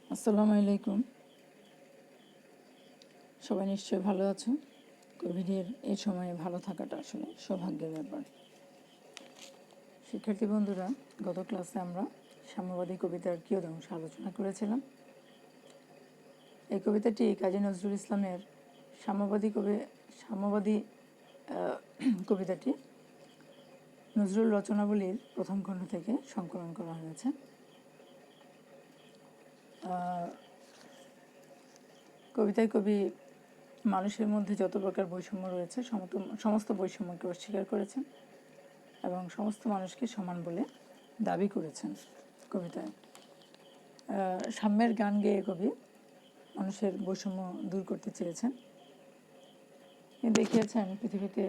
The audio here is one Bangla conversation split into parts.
আসসালামু আলাইকুম। সবাই নিশ্চয়ই ভালো আছো। কোভিডের এই সময়ে ভালো থাকাটা আসলে সৌভাগ্যের ব্যাপার। শিক্ষার্থী বন্ধুরা, গত ক্লাসে আমরা সাম্যবাদী কবিতার কিয়দংশ আলোচনা করেছিলাম। এই কবিতাটি কাজী নজরুল ইসলামের সাম্যবাদী কবিতাটি নজরুল রচনাবলীর প্রথম খণ্ড থেকে সংকলন করা হয়েছে। কবিতায় কবি মানুষের মধ্যে যত প্রকার বৈষম্য রয়েছে সমস্ত বৈষম্যকে অস্বীকার করেছেন এবং সমস্ত মানুষকে সমান বলে দাবি করেছেন। কবিতায় সাম্যের গান গেয়ে কবি মানুষের বৈষম্য দূর করতে চেয়েছেন। তিনি দেখিয়েছেন পৃথিবীতে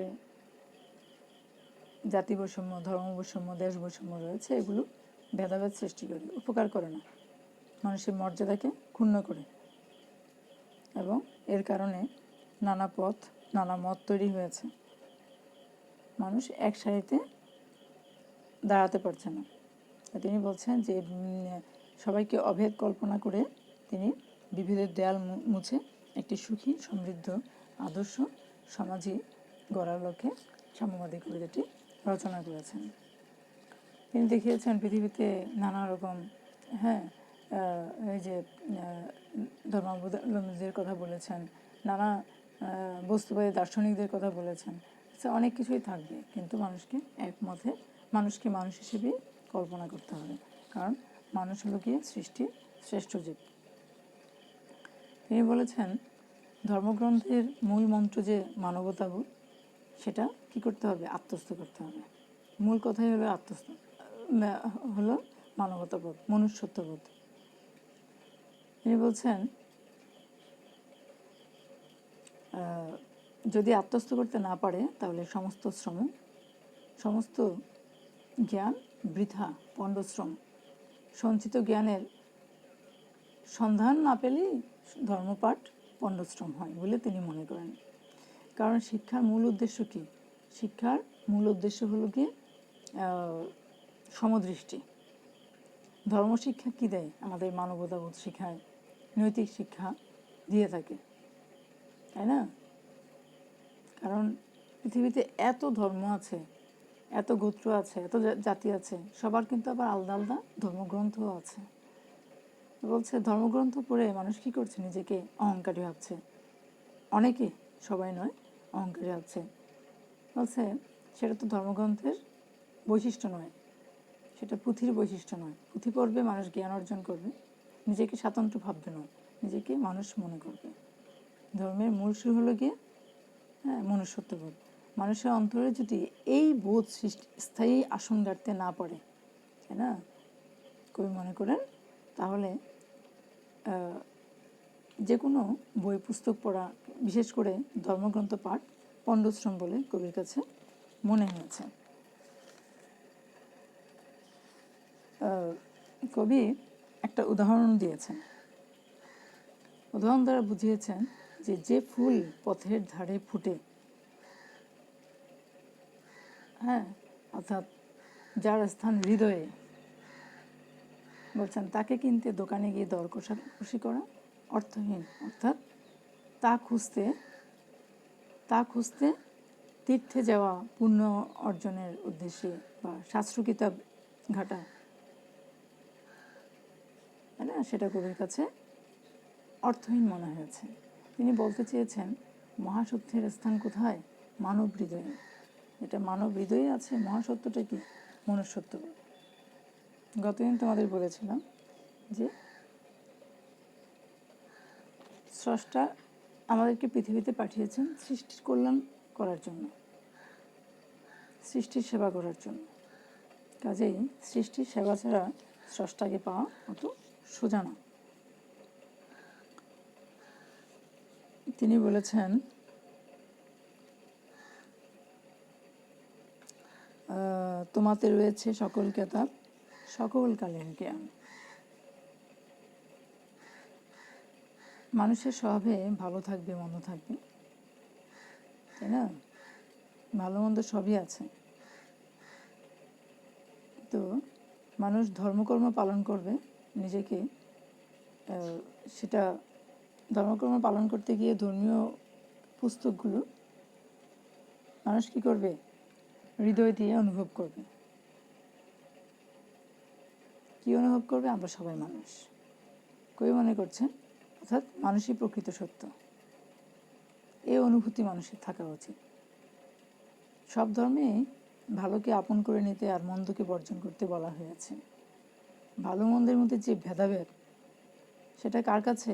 জাতি বৈষম্য, ধর্ম বৈষম্য, দেশ বৈষম্য রয়েছে। এগুলো ভেদাভেদ সৃষ্টি করে, উপকার করে না, মানুষের মর্যাদাকে ক্ষুণ্ণ করে এবং এর কারণে নানা পথ, নানা মত তৈরি হয়েছে। মানুষ এক সারিতে দাঁড়াতে পারছে না। তিনি বলছেন যে সবাইকে অভেদ কল্পনা করে তিনি বিভেদের দেয়াল মুছে একটি সুখী, সমৃদ্ধ, আদর্শ সমাজই গড়ার লক্ষ্যে সাম্যবাদী কবিতাটি রচনা করেছেন। তিনি দেখিয়েছেন পৃথিবীতে নানা রকম এই যে ধর্মাবলম্বীদের কথা বলেছেন, নানা বস্তুবাদী দার্শনিকদের কথা বলেছেন। অনেক কিছুই থাকবে, কিন্তু মানুষকে মানুষ হিসেবেই কল্পনা করতে হবে, কারণ মানুষ হলো গিয়ে সৃষ্টির শ্রেষ্ঠ জীব। তিনি বলেছেন ধর্মগ্রন্থের মূল মন্ত্র যে মানবতাবোধ, সেটা কি করতে হবে? আত্মস্থ করতে হবে। মূল কথাই হবে হলো মানবতাবোধ, মনুষ্যত্ববোধ। তিনি বলছেন যদি আত্মস্থ করতে না পারে তাহলে সমস্ত জ্ঞান বৃথা, পণ্ডশ্রম। সঞ্চিত জ্ঞানের সন্ধান না পেলেই ধর্মপাঠ পণ্ডশ্রম হয় বলে তিনি মনে করেন। কারণ শিক্ষার মূল উদ্দেশ্য কি? শিক্ষার মূল উদ্দেশ্য হলো কি সমদৃষ্টি। ধর্মশিক্ষা কি দেয়? আমাদের মানবতাবোধ শিখায়, নৈতিক শিক্ষা দিয়ে থাকে, তাই না? কারণ পৃথিবীতে এত ধর্ম আছে, এত গোত্র আছে, এত জাতি আছে, সবার কিন্তু আবার আলাদা আলাদা ধর্মগ্রন্থও আছে। বলছে ধর্মগ্রন্থ পড়ে মানুষ কি করছে? নিজেকে অহংকারী ভাবছে। অনেকে, সবাই নয়, অহংকারী ভাবছে। বলছে সেটা তো ধর্মগ্রন্থের বৈশিষ্ট্য নয়, সেটা পুঁথির বৈশিষ্ট্য নয়। পুঁথি পড়বে, মানুষ জ্ঞান অর্জন করবে, নিজেকে স্বাতন্ত্র্য ভাববে নয়, নিজেকে মানুষ মনে করবে। ধর্মের মূল শুরু হলো গিয়ে মনুষ্যত্ববোধ। মানুষের অন্তরে যদি এই বোধ স্থায়ী আসন গাড়তে না পারে, তাই না, কবি মনে করেন, তাহলে যে কোনো বই পুস্তক পড়া, বিশেষ করে ধর্মগ্রন্থ পাঠ পণ্ডশ্রম বলে কবির কাছে মনে হয়েছে। কবি একটা উদাহরণ দিয়েছেন। উদাহরণ দ্বারা বুঝিয়েছেন যে ফুল পথের ধারে ফুটে, অর্থাৎ যার স্থান হৃদয়ে, বলছেন তাকে কিনতে দোকানে গিয়ে দর কষাকষি করা অর্থহীন। অর্থাৎ তা খুঁজতে তীর্থে যাওয়া, পুণ্য অর্জনের উদ্দেশ্যে বা শাস্ত্র কিতাব ঘাটা, তাই না, সেটা কবির কাছে অর্থহীন মনে হয়েছে। তিনি বলতে চেয়েছেন মহাসত্যের স্থান কোথায়? মানব হৃদয়ে। এটা মানব হৃদয়ে আছে। মহাসত্যটা কি? মনুষ্যত্ব। গতদিন তোমাদের বলেছিলাম যে স্রষ্টা আমাদেরকে পৃথিবীতে পাঠিয়েছেন সৃষ্টির কল্যাণ করার জন্য, সৃষ্টির সেবা করার জন্য। কাজেই সৃষ্টির সেবা ছাড়া স্রষ্টাকে পাওয়া অত সোজা না। তিনি বলেছেন তোমাতে রয়েছে সকল কেতাব, সকল কালের জ্ঞান। মানুষের স্বভাবে ভালো থাকবে, মন্দ থাকবে, তাই না, ভালো মন্দ সবই আছে। তো মানুষ ধর্মকর্ম পালন করবে, নিজেকে সেটা ধর্মকর্ম পালন করতে গিয়ে ধর্মীয় পুস্তকগুলো মানুষ কী করবে, হৃদয় দিয়ে অনুভব করবে। কি অনুভব করবে? আমরা সবাই মানুষ। কবি মনে করছেন অর্থাৎ মানুষই প্রকৃত সত্য, এই অনুভূতি মানুষের থাকা উচিত। সব ধর্মে ভালোকে আপন করে নিতে আর মন্দকে বর্জন করতে বলা হয়েছে। ভালো মন্দের মধ্যে যে ভেদাভেদ, সেটা কার কাছে?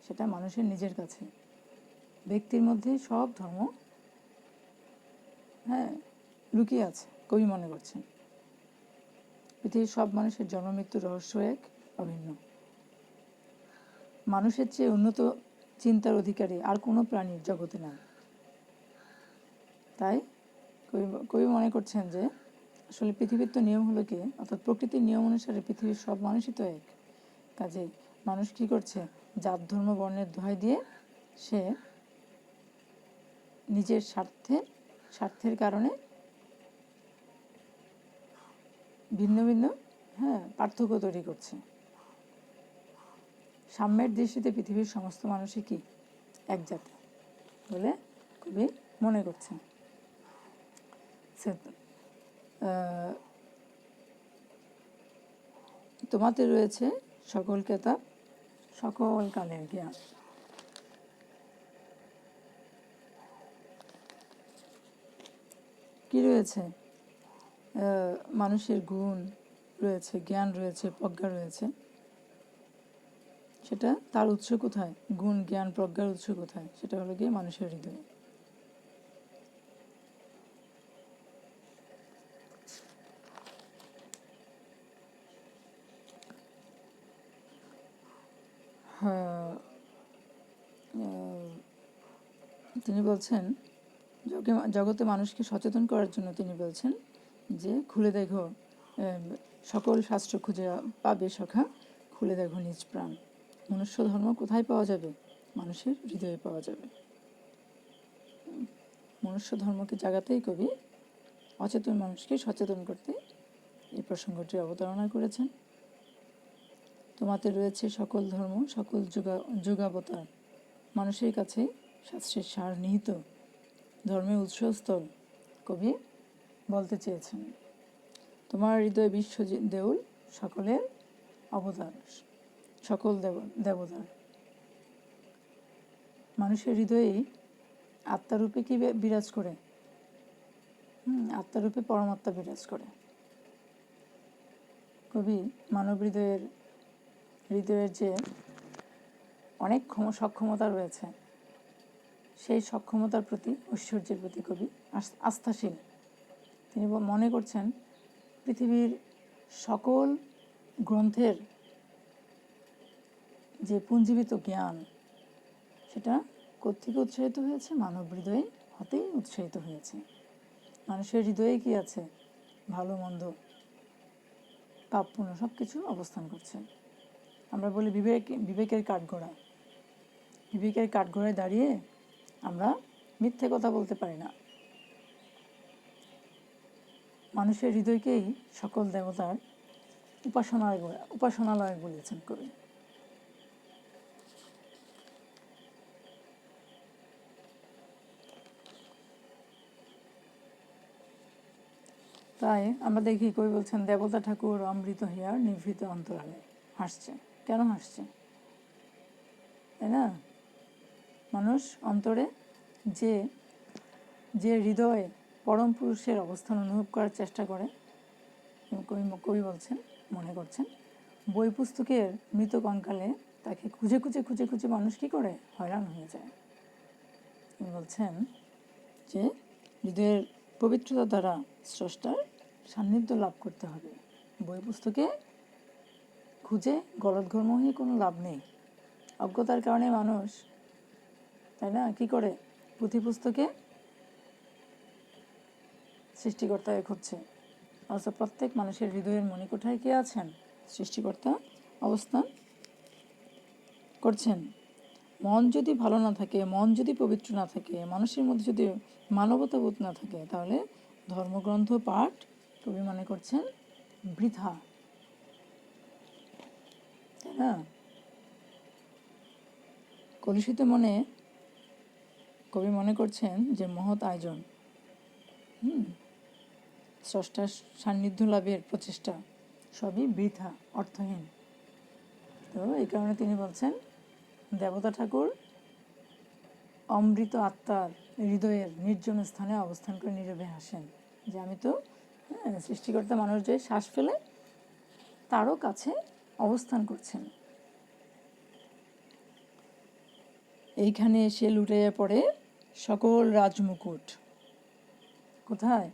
সেটা মানুষের নিজের কাছে। ব্যক্তির মধ্যে সব ধর্ম লুকিয়ে আছে, কবি মনে করছেন। পৃথিবীর সব মানুষের জন্ম মৃত্যুর রহস্য এক, অভিন্ন। মানুষের চেয়ে উন্নত চিন্তার অধিকারী আর কোনো প্রাণীর জগতে নাই। তাই কবি মনে করছেন যে আসলে পৃথিবীর তো নিয়ম হলো কি, অর্থাৎ প্রকৃতির নিয়ম অনুসারে পৃথিবীর সব মানুষই তো এক। কাজেই মানুষ কী করছে? জাত ধর্ম বর্ণের দোহাই দিয়ে সে নিজের স্বার্থের কারণে ভিন্ন ভিন্ন পার্থক্য তৈরি করছে। সাম্যের দৃষ্টিতে পৃথিবীর সমস্ত মানুষই কি এক জাতি বলে কবি মনে করছেন। তোমাতে রয়েছে সকল কেতাব, সকল কালের জ্ঞান। কি রয়েছে? মানুষের গুণ রয়েছে, জ্ঞান রয়েছে, প্রজ্ঞা রয়েছে। সেটা তার উৎস কোথায়? গুণ, জ্ঞান, প্রজ্ঞার উৎস কোথায়? সেটা হলো গিয়ে মানুষের হৃদয়ে। তিনি বলছেন জগতে মানুষকে সচেতন করার জন্য তিনি বলছেন যে খুলে দেখো সকল শাস্ত্র খুঁজে পাবে সখা, খুলে দেখো নিজ প্রাণ। মনুষ্য ধর্ম কোথায় পাওয়া যাবে? মানুষের হৃদয়ে পাওয়া যাবে। মনুষ্য ধর্মকে জাগাতেই কবি অচেতন মানুষকে সচেতন করতে এই প্রসঙ্গটি অবতারণা করেছেন। তোমাতে রয়েছে সকল ধর্ম, সকল যুগাবতার। মানুষের কাছে শাস্ত্রের সার নিহিত, ধর্মের উৎসস্থল কবি বলতে চেয়েছেন। তোমার হৃদয় বিশ্ব দেউল, সকলের অবতার, সকল দেবতার। মানুষের হৃদয়েই আত্মারূপে কি বিরাজ করে? আত্মারূপে পরমাত্মা বিরাজ করে। কবি মানব হৃদয়ের যে অনেক সক্ষমতা রয়েছে, সেই সক্ষমতার প্রতি, ঐশ্বর্যের প্রতি কবি আস্থাশীল। তিনি মনে করছেন পৃথিবীর সকল গ্রন্থের যে পুঞ্জীবিত জ্ঞান, সেটা কোত্থেকে উৎসাহিত হয়েছে? মানব হৃদয়ে হতেই উৎসাহিত হয়েছে। মানুষের হৃদয়ে কি আছে? ভালো মন্দ, পাপ পুণ্য সব কিছু অবস্থান করছে। আমরা বলি বিবেকের কাঠগড়ায়। বিবেকের কাঠগড়ায় দাঁড়িয়ে আমরা মিথ্যে কথা বলতে পারি না। মানুষের হৃদয়কেই সকল দেবতার উপাসনালয় বলেছেন কবি। তাই আমরা দেখি কবি বলছেন, দেবতা ঠাকুর অমৃত হিয়ার নিভৃত অন্তরালে হাসছে। কেন হাসছে? তাই না? মানুষ অন্তরে যে হৃদয়ে পরম পুরুষের অবস্থান অনুভব করার চেষ্টা করে, কবি বলছেন, মনে করছেন, বই পুস্তকের মৃত কঙ্কালে তাকে খুঁজে খুঁজে খুঁজে খুঁজে মানুষ কী করে? হয়রান হয়ে যায়। তিনি বলছেন যে হৃদয়ের পবিত্রতা দ্বারা স্রষ্টার সান্নিধ্য লাভ করতে হবে। বই পুস্তকে খুঁজে গলদঘর্ম হয়ে কোনো লাভ নেই। অজ্ঞতার কারণে মানুষ, তাই না, কি করে? পুঁথি পুস্তকে সৃষ্টিকর্তাকে খুঁজছে। অথচ প্রত্যেক মানুষের হৃদয়ের মণিকোঠায় কে আছেন? সৃষ্টিকর্তা অবস্থান করছেন। মন যদি ভালো না থাকে, মন যদি পবিত্র না থাকে, মানুষের মধ্যে যদি মানবতাবোধ না থাকে, তাহলে ধর্মগ্রন্থ পাঠ কবি মনে করছেন বৃথা। তাই না? কলুষিত মনে কবি মনে করছেন যে মহৎ আয়োজন, স্রষ্টার সান্নিধ্য লাভের প্রচেষ্টা সবই বৃথা, অর্থহীন। তো এই কারণে তিনি বলছেন, দেবতা ঠাকুর অমৃত আত্মার হৃদয়ের নির্জন স্থানে অবস্থান করে নীরবে হাসেন, যে আমি তো সৃষ্টিকর্তা মানুষ যে শ্বাস ফেলে তারও কাছে অবস্থান করছেন। এইখানে এসে লুটাইয়া পড়ে সকল রাজমুকুট। কোথায়?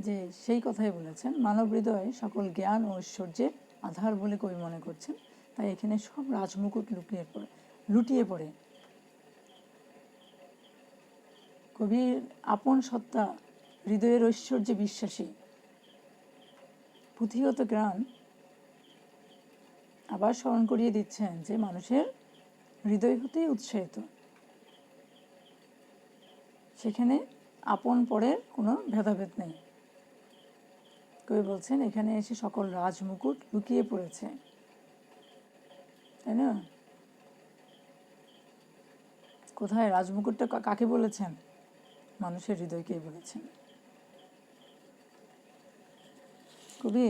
যে সেই কথাই বলেছেন, মানব হৃদয় সকল জ্ঞান ও ঐশ্বর্যের আধার বলে কবি মনে করছেন। তাই এখানে সব রাজমুকুট লুটিয়ে পড়ে। কবির আপন সত্তা হৃদয়ের ঐশ্বর্যে বিশ্বাসী পুঁথিগত জ্ঞান আবার স্মরণ করিয়ে দিচ্ছেন যে মানুষের হৃদয় হতেই উৎসাহিত, সেখানে আপন পরের কোনো ভেদাভেদ নেই। কবি বলছেন এখানে এসে সকল রাজমুকুট লুকিয়ে পড়েছে, তাই না? কোথায় রাজমুকুটটা কাকে বলেছেন? মানুষের হৃদয়কে বলেছেন। কবি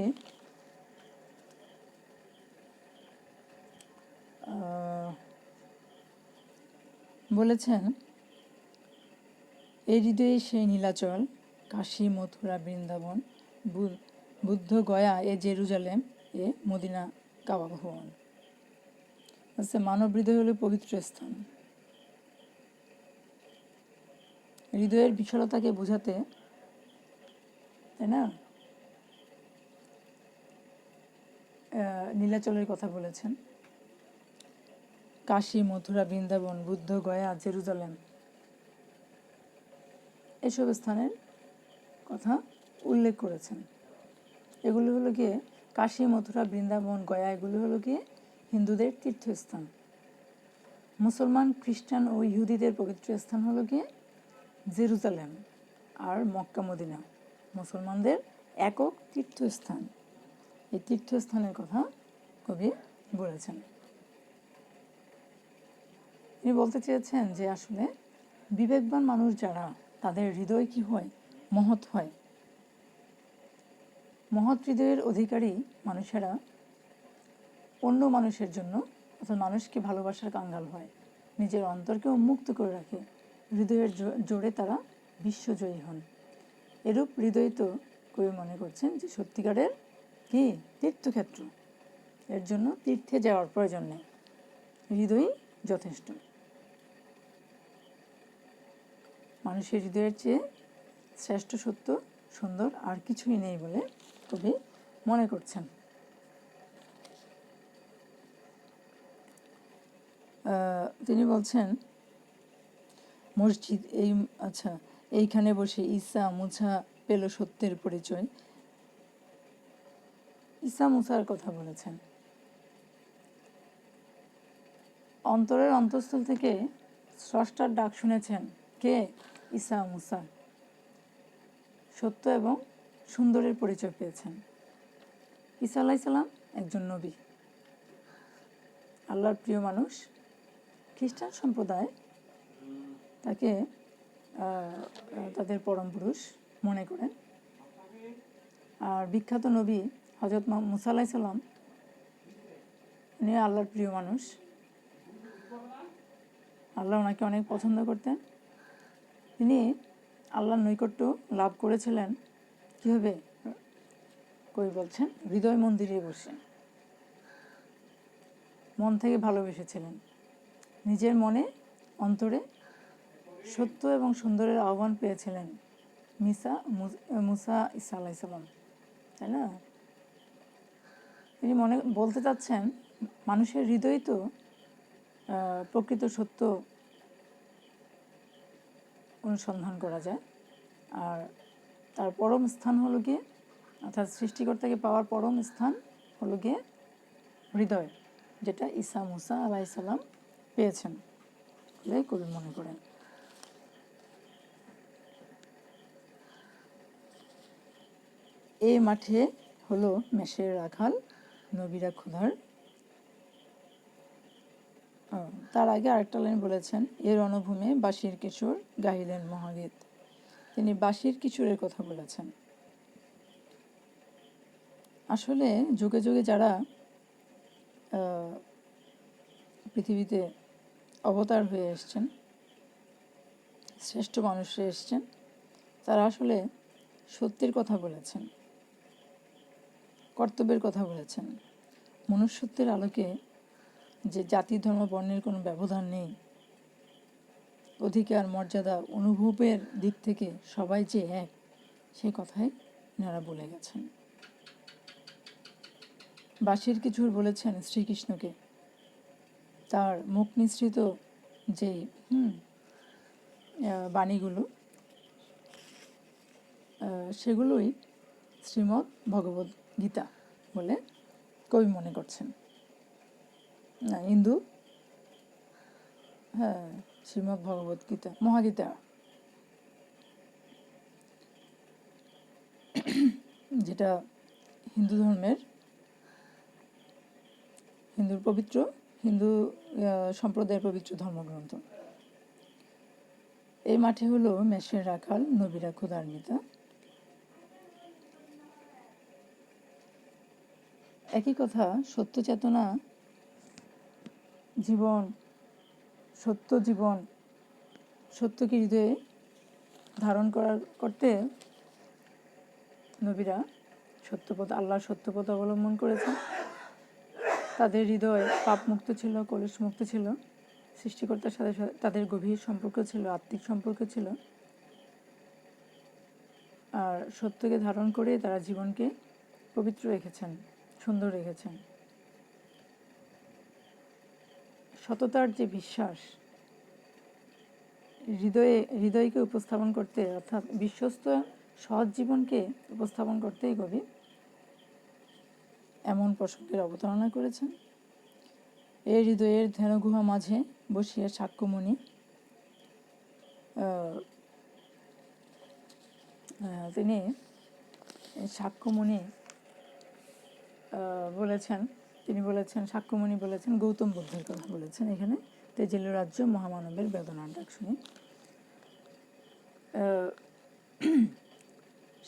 বলেছেন, এই হৃদয়ে সেই নীলাচল, কাশী মথুরা বৃন্দাবন, বুদ্ধ গয়া এ জেরুজালেম, এ মদিনা কাবা ভবন। আচ্ছা, মানব হৃদয় হলো পবিত্র স্থান। হৃদয়ের বিশালতাকে বোঝাতে, তাই না, নীলাচলের কথা বলেছেন। কাশী মথুরা বৃন্দাবন, বুদ্ধ গয়া জেরুজালেম, এসব স্থানের কথা উল্লেখ করেছেন। এগুলো হলো গিয়ে কাশী মথুরা বৃন্দাবন গয়া, এগুলো হলো গিয়ে হিন্দুদের তীর্থস্থান। মুসলমান খ্রিস্টান ও ইহুদিদের পবিত্র স্থান হলো গিয়ে জেরুজালেম আর মক্কা মদিনা, মুসলমানদের একক তীর্থস্থান। এই তীর্থস্থানের কথা কবি বলেছেন। তিনি বলতে চেয়েছেন যে আসলে বিবেকবান মানুষ যারা, তাদের হৃদয় কি হয়? মহৎ হয়। মহৎ হৃদয়ের অধিকারী মানুষেরা অন্য মানুষের জন্য, অর্থাৎ মানুষকে ভালোবাসার কাঙ্গাল হয়, নিজের অন্তরকে উন্মুক্ত করে রাখে, হৃদয়ের জোরে তারা বিশ্বজয়ী হন। এরূপ হৃদয় তো কবি মনে করছেন যে সত্যিকারের কি তীর্থক্ষেত্র, এর জন্য তীর্থে যাওয়ার প্রয়োজন নেই, হৃদয়ই যথেষ্ট। মানুষের হৃদয়ের চেয়ে শ্রেষ্ঠ, সত্য, সুন্দর আর কিছুই নেই বলে কবি মনে করছেন। তিনি বলছেন, মসজিদ এইখানে বসে ঈসা মুসা পেল সত্যের পরিচয়। ঈসা মুসার কথা বলেছেন। অন্তরের অন্তঃস্থল থেকে স্রষ্টার ডাক শুনেছেন কে? ঈসা মুসা। সত্য এবং সুন্দরের পরিচয় পেয়েছেন। ঈসা আলাইহিস সালাম একজন নবী, আল্লাহর প্রিয় মানুষ। খ্রিস্টান সম্প্রদায় তাকে তাদের পরম পুরুষ মনে করেন। আর বিখ্যাত নবী হযরত মুসা আলাইহিস সালাম, উনি আল্লাহর প্রিয় মানুষ। আল্লাহ ওনাকে অনেক পছন্দ করতেন। তিনি আল্লাহর নৈকট্য লাভ করেছিলেন কীভাবে? কবি বলছেন, হৃদয় মন্দিরে বসে মন থেকে ভালোবেসেছিলেন। নিজের মনে অন্তরে সত্য এবং সুন্দরের আহ্বান পেয়েছিলেন মুসা ঈসা আলাইহিস সালাম, তাই না? তিনি বলতে চাচ্ছেন, মানুষের হৃদয় তো প্রকৃত সত্য অনুসন্ধান করা যায়। আর তার পরম স্থান হলো গিয়ে, অর্থাৎ সৃষ্টিকর্তাকে পাওয়ার পরম স্থান হলো গিয়ে হৃদয়, যেটা ঈসা মুসা আলাইহিস সালাম পেয়েছেন বলে কবি মনে করেন। এই মাঠে হলো মেষের রাখাল, নবীরা ক্ষুধার তার আগে আরেকটা লাইন বলেছেন, এ রণভূমে বাঁশির কিশোর গাহিলেন মহাগীত। তিনি বাঁশির কিশোরের কথা বলেছেন। আসলে যুগে যুগে যারা পৃথিবীতে অবতার হয়ে এসছেন, শ্রেষ্ঠ মানুষরা এসছেন, তারা আসলে সত্যের কথা বলেছেন, কর্তব্যের কথা বলেছেন। মনুষ্যত্বের আলোকে যে জাতি ধর্ম বর্ণের কোনো ব্যবধান নেই, অধিকার মর্যাদা অনুভবের দিক থেকে সবাই যে এক, সেই কথাই এনারা বলে গেছেন। বাঁশির কিশোর বলেছেন শ্রীকৃষ্ণকে, তার মুখ নিঃসৃত যেই বাণীগুলো, সেগুলোই শ্রীমদ্ ভগবদ গীতা বলে কবি মনে করছেন। না, হিন্দু, হ্যাঁ, শ্রীমদ্ ভগবদ গীতা, মহাগীতা, যেটা হিন্দু ধর্মের হিন্দু সম্প্রদায়ের পবিত্র ধর্মগ্রন্থ। এই মাঠে হলো মেষের রাখাল, নবীরা ক্ষুধার্মিতা। একই কথা, সত্য চেতনা জীবন, সত্যকে হৃদয়ে ধারণ করতে নবীরা আল্লাহর সত্যপথ অবলম্বন করেছেন। তাদের হৃদয় পাপমুক্ত ছিল, কলুষমুক্ত ছিল, সৃষ্টিকর্তার সাথে তাদের গভীর সম্পর্ক ছিল, আত্মিক সম্পর্ক ছিল। আর সত্যকে ধারণ করে তারা জীবনকে পবিত্র রেখেছেন, সুন্দর রেখেছেন। সততার যে বিশ্বাস, হৃদয়কে উপস্থাপন করতে, অর্থাৎ বিশ্বস্ত সৎ জীবনকে উপস্থাপন করতেই কবি এমন প্রসঙ্গের অবতারণা করেছেন। এই হৃদয়ের ধ্যানগুহা মাঝে বসিয়া সাক্ষ্যমণি তিনি সাক্ষ্যমণি বলেছেন সাক্ষ্যমণি বলেছেন গৌতম বুদ্ধের কথা বলেছেন। এখানে তেজেল রাজ্য মহামানবের বেদনার ডাক শুনি।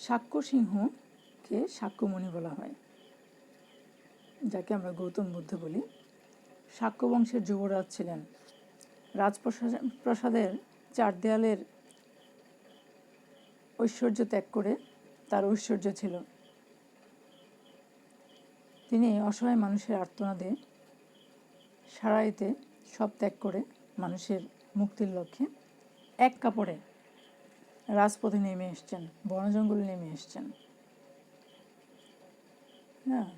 সাক্ষ্য সিংহকে সাক্ষ্যমণি বলা হয়, যাকে আমরা গৌতম বুদ্ধ বলি। শাক্য বংশের যুবরাজ ছিলেন। রাজপ্রাসাদের 4 দেয়ালের ঐশ্বর্য ত্যাগ করে তার ঐশ্বর্য ছিল। তিনি অসহায় মানুষের আর্তনাদে সারাইতে সব ত্যাগ করে মানুষের মুক্তির লক্ষ্যে এক কাপড়ে রাজপথে নেমে এসছেন, বনজঙ্গলে নেমে এসছেন। হ্যাঁ,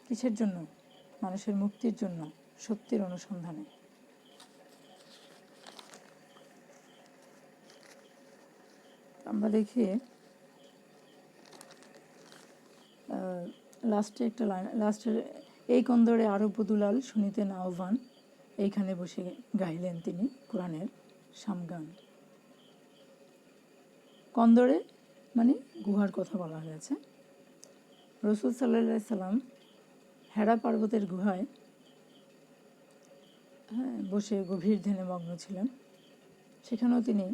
কিসের জন্য? মানুষের মুক্তির জন্য, সত্যের অনুসন্ধানে। আমরা দেখি লাস্টের এই কন্দরে আরব বধুলাল শুনিতেন আহ্বান, এইখানে বসে গাইলেন তিনি কোরআনের সামগান। কন্দরে মানে গুহার কথা বলা হয়েছে। রসুল সাল্লাল্লাহু আলাইহি সাল্লাম হেরা পর্বতের গুহায় বসে গভীর ধ্যানে মগ্ন ছিলেন। সেখানেও তিনি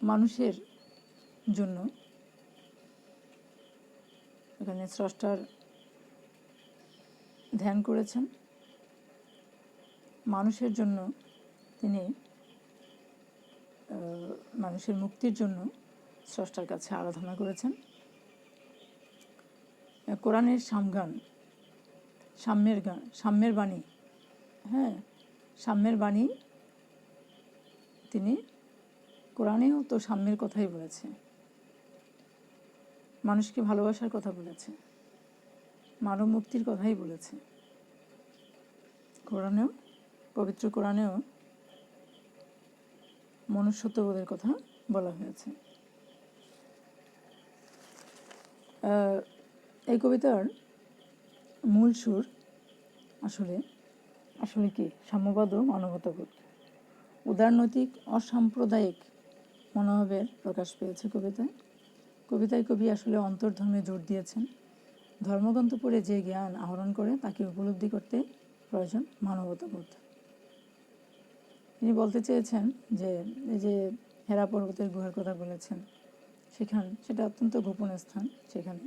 মানুষের জন্য, এখানে স্রষ্টার ধ্যান করেছেন, মানুষের জন্য তিনি মানুষের মুক্তির জন্য স্রষ্টার কাছে আরাধনা করেছেন। কোরআনের সামগান, সাম্যের বাণী, সাম্যের বাণী, তিনি কোরআনেও তো সাম্যের কথাই বলেছে, মানুষকে ভালোবাসার কথা বলেছে, মানব মুক্তির কথাই বলেছে। কোরআনেও, পবিত্র কোরআনেও মনুষ্যত্ববোধের কথা বলা হয়েছে। এই কবিতার মূল সুর আসলে কি? সাম্যবাদ ও মানবতাবোধ, উদারনৈতিক অসাম্প্রদায়িক মনোভাবের প্রকাশ পেয়েছে কবিতায় কবি আসলে অন্তর্ধর্মে জোর দিয়েছেন। ধর্মগ্রন্থ পড়ে যে জ্ঞান আহরণ করে তাকে উপলব্ধি করতে প্রয়োজন মানবতাবোধ। তিনি বলতে চেয়েছেন যে এই যে হেরা পর্বতের গুহার কথা বলেছেন, সেটা অত্যন্ত গোপন স্থান। সেখানে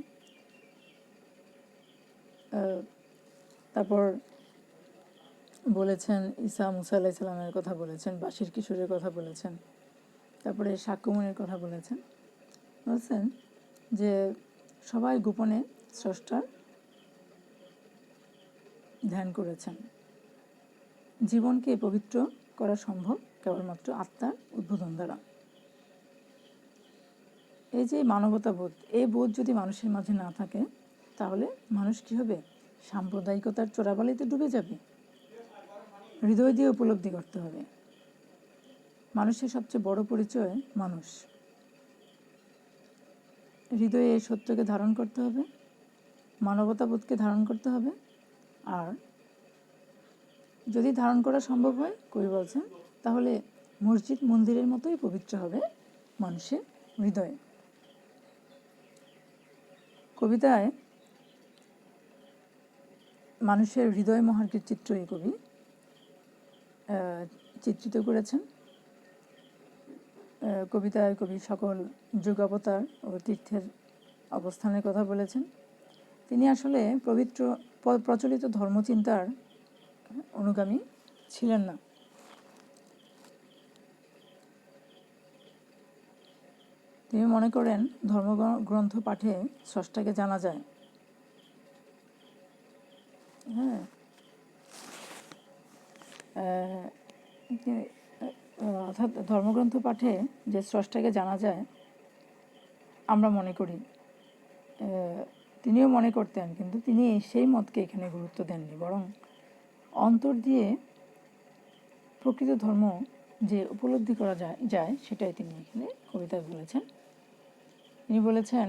তারপর বলেছেন ঈসা মুসা আলাইহিস সালামের কথা বলেছেন, বাঁশির কিশোরের কথা বলেছেন, তারপরে সাক্ষ্যমণির কথা বলেছেন যে সবাই গোপনে স্রষ্টার ধ্যান করেছেন। জীবনকে পবিত্র করা সম্ভব কেবলমাত্র আত্মার উদ্বোধন দ্বারা। এই যে মানবতাবোধ, এই বোধ যদি মানুষের মাঝে না থাকে, তাহলে মানুষ কী হবে? সাম্প্রদায়িকতার চোরাবালিতে ডুবে যাবে। হৃদয় দিয়ে উপলব্ধি করতে হবে। মানুষের সবচেয়ে বড় পরিচয় মানুষ। হৃদয়ে এই সত্যকে ধারণ করতে হবে, মানবতাবোধকে ধারণ করতে হবে। আর যদি ধারণ করা সম্ভব হয়, কবি বলছেন, তাহলে মসজিদ মন্দিরের মতোই পবিত্র হবে মানুষের হৃদয়। কবিতায় মানুষের হৃদয় মহার্ঘের চিত্র এই কবি চিত্রিত করেছেন। কবিতায় কবি সকল যুগাবতার ও তীর্থের অবস্থানের কথা বলেছেন। তিনি আসলে প্রচলিত ধর্মচিন্তার অনুগামী ছিলেন না। তিনি মনে করেন ধর্মগ্রন্থ পাঠে স্রষ্টাকে জানা যায়। হ্যাঁ, অর্থাৎ ধর্মগ্রন্থ পাঠে যে স্রষ্টাকে জানা যায় আমরা মনে করি, তিনিও মনে করতেন, কিন্তু তিনি সেই মতকে এখানে গুরুত্ব দেননি, বরং অন্তর দিয়ে প্রকৃত ধর্ম যে উপলব্ধি করা যায় সেটাই তিনি এখানে কবিতায় বলেছেন। তিনি বলেছেন,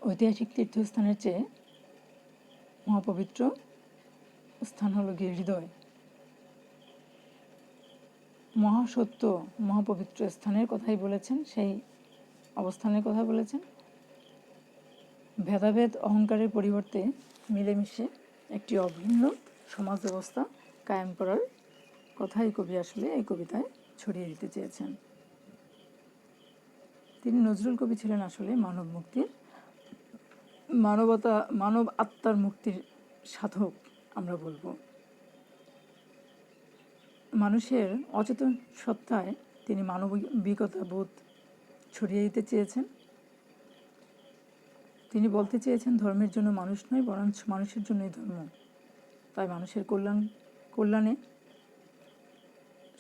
ঐতিহাসিক তীর্থস্থানের চেয়ে মহাপবিত্র স্থান হলো গিয়ে হৃদয়। মহাসত্য মহাপবিত্র স্থানের কথাই বলেছেন, সেই অবস্থানের কথা বলেছেন। ভেদাভেদ অহংকারের পরিবর্তে মিলেমিশে একটি অভিন্ন সমাজ ব্যবস্থা কায়েম করার কথাই কবি আসলে এই কবিতায় ছড়িয়ে দিতে চেয়েছেন। তিনি নজরুল কবি ছিলেন আসলে মানব মুক্তির, মানব আত্মার মুক্তির সাধক আমরা বলবো। মানুষের অচেতন সত্তায় তিনি মানবিকতা বোধ ছড়িয়ে দিতে চেয়েছেন। তিনি বলতে চেয়েছেন, ধর্মের জন্য মানুষ নয়, বরং মানুষের জন্যই ধর্ম। তাই মানুষের কল্যাণে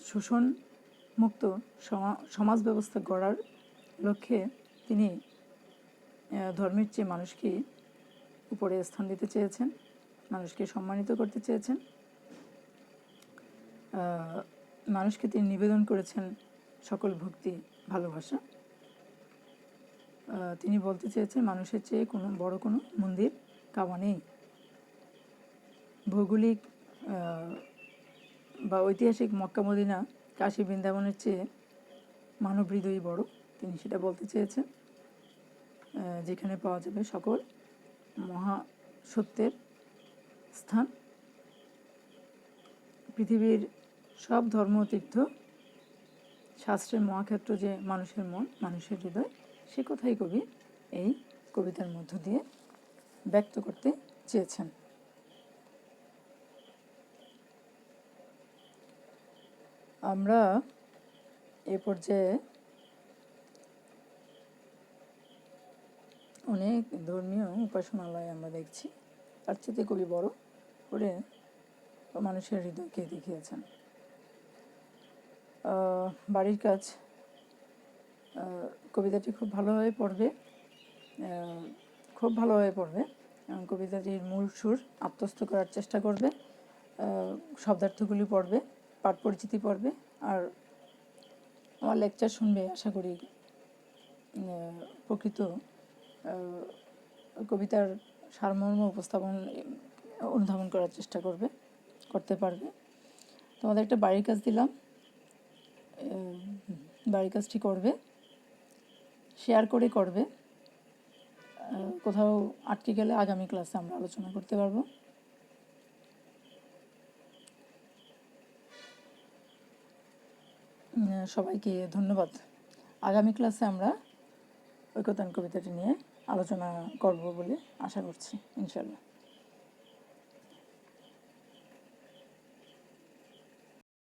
শোষণ মুক্ত সমাজ ব্যবস্থা গড়ার লক্ষ্যে তিনি ধর্মের চেয়ে মানুষকে উপরে স্থান দিতে চেয়েছেন, মানুষকে সম্মানিত করতে চেয়েছেন। মানুষকে তিনি নিবেদন করেছেন সকল ভক্তি ভালোবাসা। তিনি বলতে চেয়েছেন, মানুষের চেয়ে বড় কোনো মন্দির কাবা নেই। ভৌগোলিক বা ঐতিহাসিক মক্কা মদিনা কাশী বৃন্দাবনের চেয়ে মানব হৃদয়ই বড়। তিনি সেটা বলতে চেয়েছেন, যেখানে পাওয়া যাবে সকল মহাসত্যের স্থান। পৃথিবীর সব ধর্ম তীর্থ শাস্ত্রের মহাক্ষেত্র যে মানুষের মন, মানুষের হৃদয়, সে কথাই কবি এই কবিতার মধ্য দিয়ে ব্যক্ত করতে চেয়েছেন। আমরা এ পর্যায়ে অনেক ধর্মীয় উপাসনালয় আমরা দেখছি, তার চেয়ে কবি বড় করে মানুষের হৃদয়কে দেখিয়েছেন। বাড়ির কাজ কবিতাটি খুব ভালোভাবে পড়বে। কবিতাটির মূল সুর আত্মস্থ করার চেষ্টা করবে, শব্দার্থগুলি পড়বে, পাঠ পরিচিতি পড়বে, আর আমার লেকচার শুনবে। আশা করি প্রকৃত কবিতার সারমর্ম অনুধাবন করার চেষ্টা করতে পারবে। তোমাদের একটা বাড়ির কাজ দিলাম, বাড়ির কাজটি করবে, শেয়ার করে করবে। কোথাও আটকে গেলে আগামী ক্লাসে আমরা আলোচনা করতে পারবো। সবাইকে ধন্যবাদ। আগামী ক্লাসে আমরা ঐকতান কবিতাটি নিয়ে আলোচনা করব বলে আশা করছি, ইনশাল্লাহ।